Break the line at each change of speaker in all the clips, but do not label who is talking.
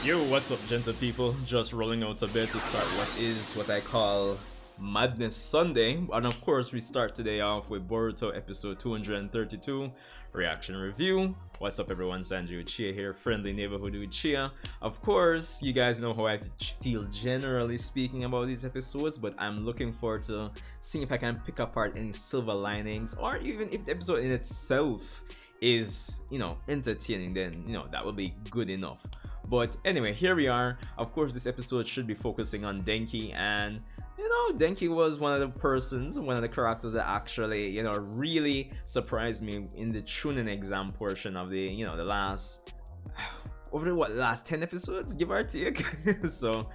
Yo, what's up, gentle people? Just rolling out a bit to start what I call Madness Sunday. And of course, we start today off with Boruto episode 232, reaction review. What's up, everyone? Sanjae Uchiha here, friendly neighborhood Uchiha. Of course, you guys know how I feel generally speaking about these episodes, but I'm looking forward to seeing if I can pick apart any silver linings, or even if the episode in itself is, entertaining, then, that would be good enough. But anyway, here we are. Of course, this episode should be focusing on Denki, and Denki was one of the characters that actually, really surprised me in the tuning exam portion of the, the last, last 10 episodes, give or take. So,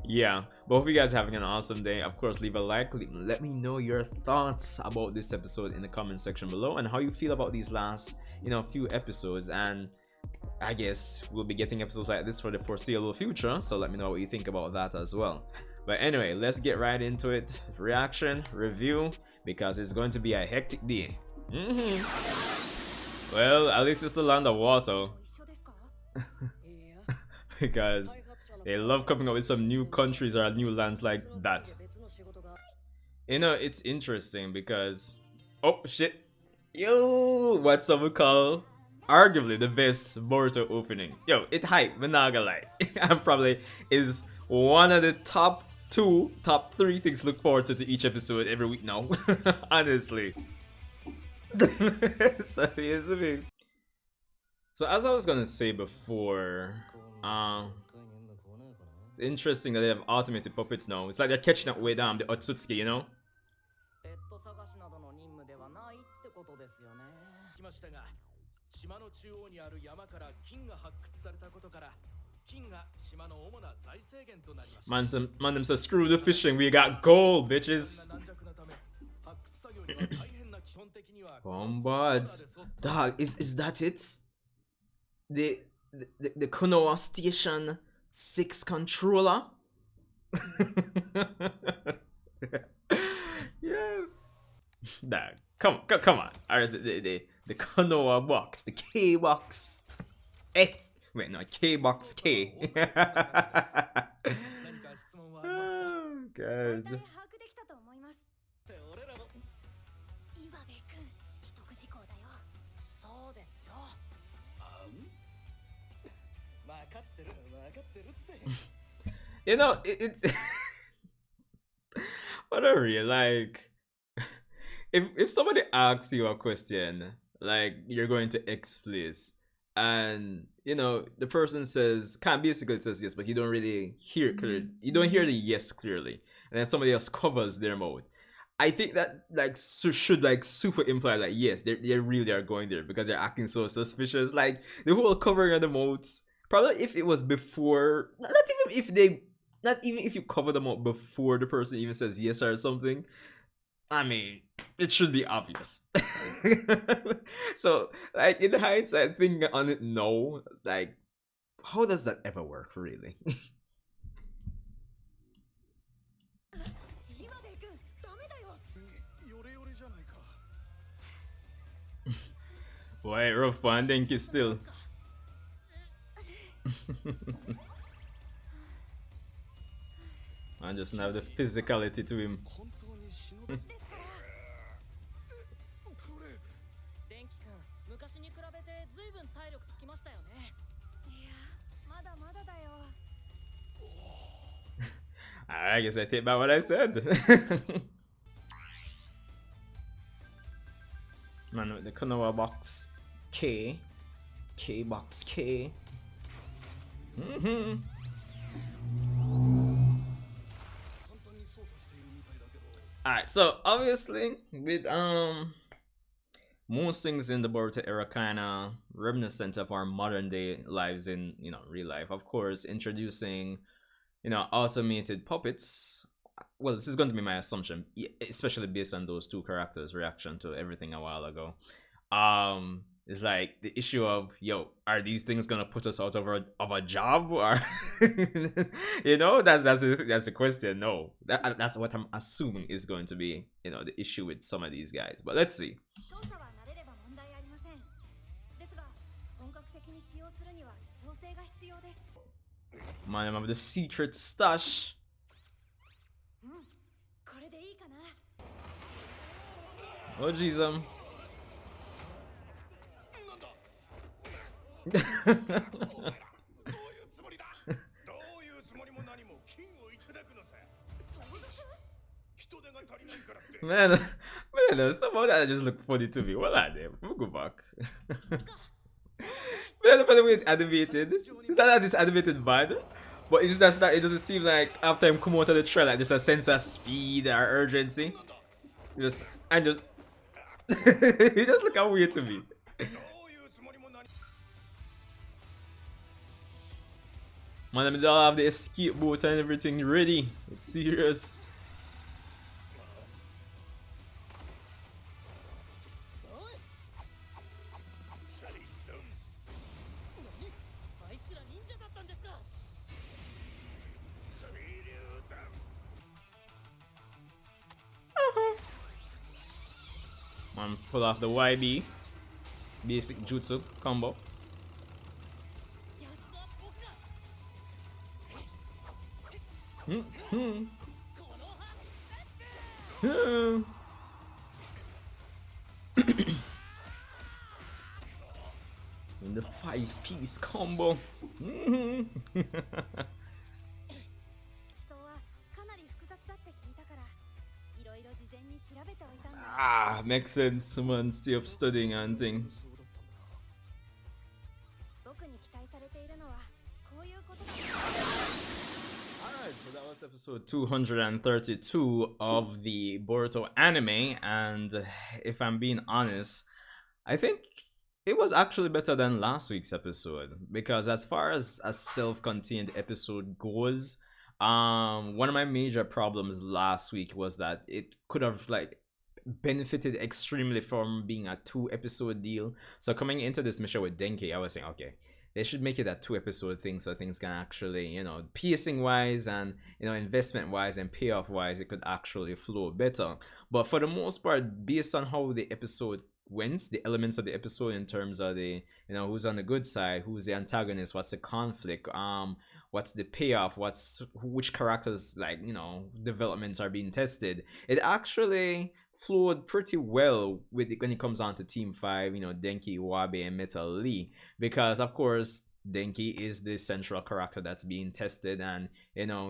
yeah, but hope you guys are having an awesome day. Of course, leave a like, let me know your thoughts about this episode in the comment section below, and how you feel about these last, few episodes. And I guess we'll be getting episodes like this for the foreseeable future, so let me know what you think about that as well. But anyway, let's get right into it. Reaction, review, because it's going to be a hectic day. Well, at least it's the land of water. Because they love coming up with some new countries or new lands like that. It's interesting because... Oh, shit. Yo, what's up we call... arguably the best Boruto opening. Yo, it hype, but not gonna lie. And probably is one of the top 3 things to look forward to each episode every week now. Honestly. So here's the thing. So as I was gonna say before, it's interesting that they have automated puppets now. It's like they're catching up with the Otsutsuki, you know? Man, them says screw the fishing, we got gold, bitches. Bombards. Dog, is that it? The Konoha Station 6 controller? Yeah. Dog, come on. Or is it the Konoha box, the K box? Wait, no, K box K. Oh, God. It's whatever. Like, if somebody asks you a question, like you're going to explain, and the person basically says yes, but you don't really hear it clearly. You don't hear the yes clearly, and then somebody else covers their mouth. I think that should super imply that yes, they really are going there, because they're acting so suspicious. Like the whole covering of the mouths. Probably if it was before, not even if you cover them up before the person even says yes or something. I mean, it should be obvious. So, like, in hindsight, thinking on it, no. Like, how does that ever work, really? Boy, rough one, Denki still. Man just have the physicality to him. I guess I take back what I said. Man with the Konoha box K box K. Alright, so obviously with most things in the Boruto era kinda reminiscent of our modern day lives in real life. Of course, introducing automated puppets. Well, this is going to be my assumption, especially based on those 2 characters' reaction to everything a while ago. It's like the issue of, yo, are these things gonna put us out of a job, or that's the question. No, that's what I'm assuming is going to be the issue with some of these guys. But let's see. Man, I have the secret stash. Oh, jeez, man, man, some of that just look funny to me. What are they? We'll go back. Man, by the way, it's animated. Is that it's animated bad? But it's just that it doesn't seem like after him come out of the trailer, just a sense of speed or urgency. Just and just he just look how weird to me. Man, I mean, they all have the escape boat and everything ready. It's serious. Man, pull off the YB basic jutsu combo. In the 5-piece combo. Ah, makes sense, man. Stay up studying and things. Alright, so that was episode 232 of the Boruto anime, and if I'm being honest, I think it was actually better than last week's episode, because as far as a self-contained episode goes, one of my major problems last week was that it could have like benefited extremely from being a 2 episode deal. So coming into this mission with Denki, I was saying, okay, they should make it a 2 episode thing so things can actually, pacing wise and investment wise and payoff wise, it could actually flow better. But for the most part, based on how the episode went, the elements of the episode in terms of the who's on the good side, who's the antagonist, what's the conflict, what's the payoff, which characters like developments are being tested, it actually flowed pretty well with when it comes on to Team 5, Denki, Wabe, and Metal Lee, because of course Denki is the central character that's being tested, and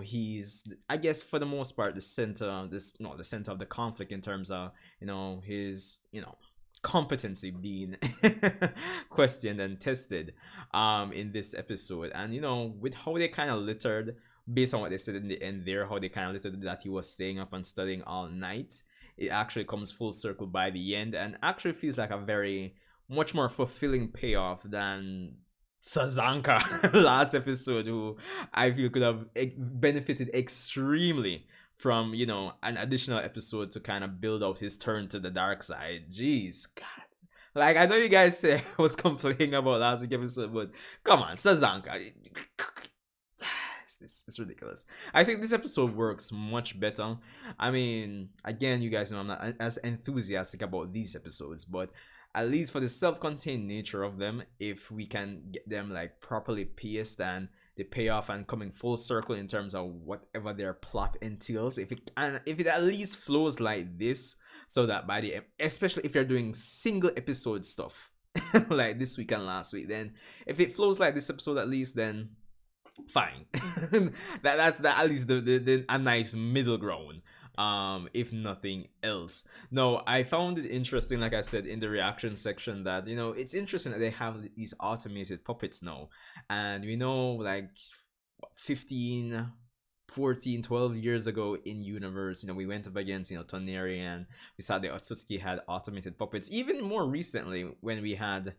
he's, I guess, for the most part the center the center of the conflict in terms of his competency being questioned and tested in this episode. And with how they kind of littered, based on what they said in the end there, how they kind of littered that he was staying up and studying all night, it actually comes full circle by the end and actually feels like a very much more fulfilling payoff than Sazanka last episode, who I feel could have benefited extremely from an additional episode to kind of build out his turn to the dark side. Jeez, God. Like, I know you guys say I was complaining about last week's episode, but come on, Sazanka. It's ridiculous. I think this episode works much better. I mean, again, you guys know I'm not as enthusiastic about these episodes, but at least for the self-contained nature of them, if we can get them like properly paced and the payoff and coming full circle in terms of whatever their plot entails, if it at least flows like this, so that by the especially if you're doing single episode stuff like this week and last week, then if it flows like this episode at least, then fine. That's at least the a nice middle ground, if nothing else. No, I found it interesting, like I said in the reaction section, that it's interesting that they have these automated puppets now, and like 15 14 12 years ago in universe, we went up against Toneri, and we saw the Otsutsuki had automated puppets. Even more recently when we had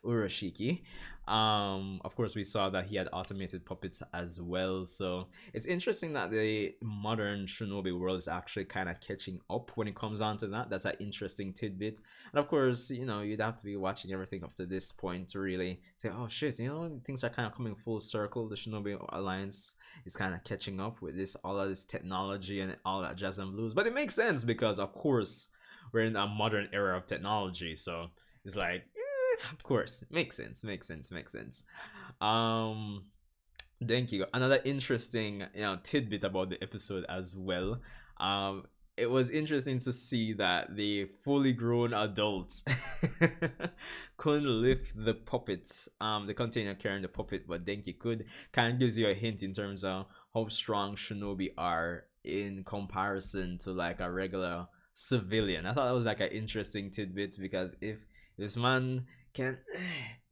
Urashiki, of course we saw that he had automated puppets as well. So it's interesting that the modern Shinobi world is actually kind of catching up when it comes on to that. That's an interesting tidbit. And of course, you'd have to be watching everything up to this point to really say, oh shit, things are kind of coming full circle. The Shinobi Alliance is kind of catching up with all of this technology and all that jazz and blues. But it makes sense because of course we're in a modern era of technology, so it's like of course, makes sense, makes sense, makes sense. Um, Thank you. Another interesting, tidbit about the episode as well. Um, it was interesting to see that the fully grown adults couldn't lift the puppets, the container carrying the puppet, but Denki could. Kind of gives you a hint in terms of how strong shinobi are in comparison to like a regular civilian. I thought that was like an interesting tidbit because if this man can,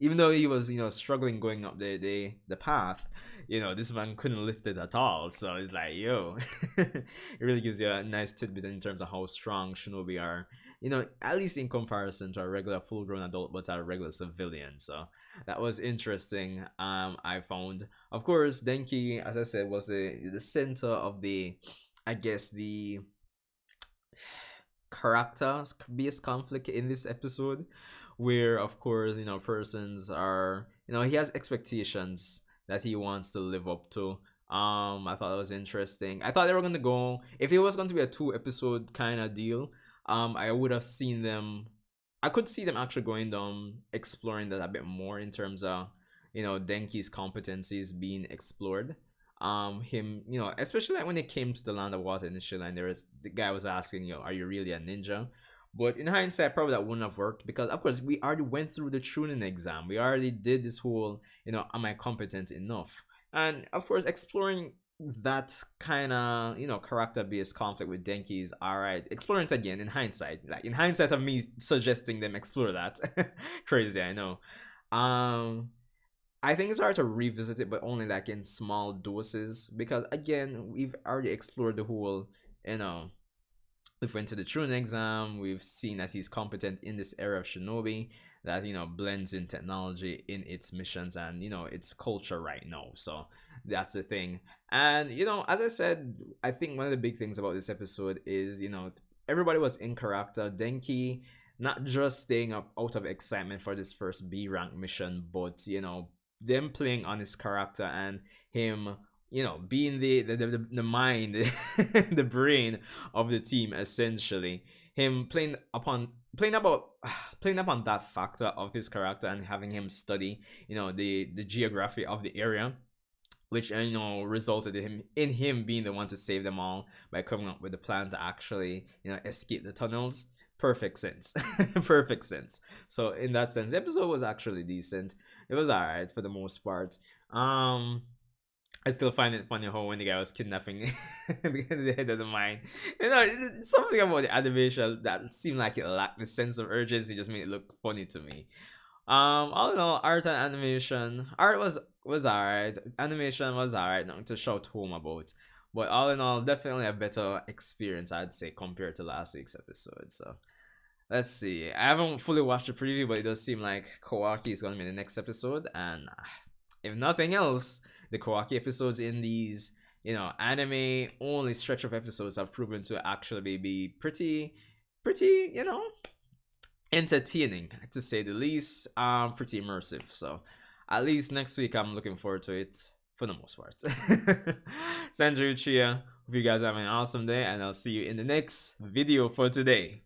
even though he was struggling going up the path, this man couldn't lift it at all. So it's like, yo, it really gives you a nice tidbit in terms of how strong shinobi are, at least in comparison to a regular full grown adult, but a regular civilian. So that was interesting. I found, of course, Denki, as I said, was the center of the, I guess, the character based conflict in this episode, where of course persons are, he has expectations that he wants to live up to. I thought that was interesting. I thought they were going to go, if it was going to be a 2 episode kind of deal, I would have seen them, I could see them actually going down, exploring that a bit more in terms of Denki's competencies being explored. Him, especially like when it came to the land of water initially, and there was the guy was asking, are you really a ninja? But in hindsight, probably that wouldn't have worked because, of course, we already went through the tuning exam. We already did this whole, am I competent enough? And of course, exploring that kind of, character-based conflict with Denki is all right. Exploring it again in hindsight, like in hindsight of me suggesting them explore that. Crazy, I know. I think it's hard to revisit it, but only like in small doses because again, we've already explored the whole, we've went to the Truman exam. We've seen that he's competent in this era of shinobi that blends in technology in its missions and its culture right now. So that's the thing. And as I said, I think one of the big things about this episode is everybody was in character. Denki not just staying up out of excitement for this first B rank mission, but them playing on his character and him being the mind, the brain of the team, essentially him playing about playing upon that factor of his character and having him study the geography of the area, which resulted in him being the one to save them all by coming up with the plan to actually escape the tunnels. Perfect sense. Perfect sense. So in that sense, the episode was actually decent. It was alright for the most part. I still find it funny how when the guy was kidnapping the head of the mine, something about the animation that seemed like it lacked the sense of urgency just made it look funny to me. All in all, art and animation, art was alright, animation was alright, nothing to shout home about. But all in all, definitely a better experience, I'd say, compared to last week's episode. So let's see. I haven't fully watched the preview, but it does seem like Kawaki is going to be the next episode. And if nothing else, the Kawaki episodes in these, anime only stretch of episodes have proven to actually be pretty, entertaining, to say the least. Pretty immersive. So at least next week, I'm looking forward to it for the most part. Sanjae Uchiha. Hope you guys have an awesome day, and I'll see you in the next video for today.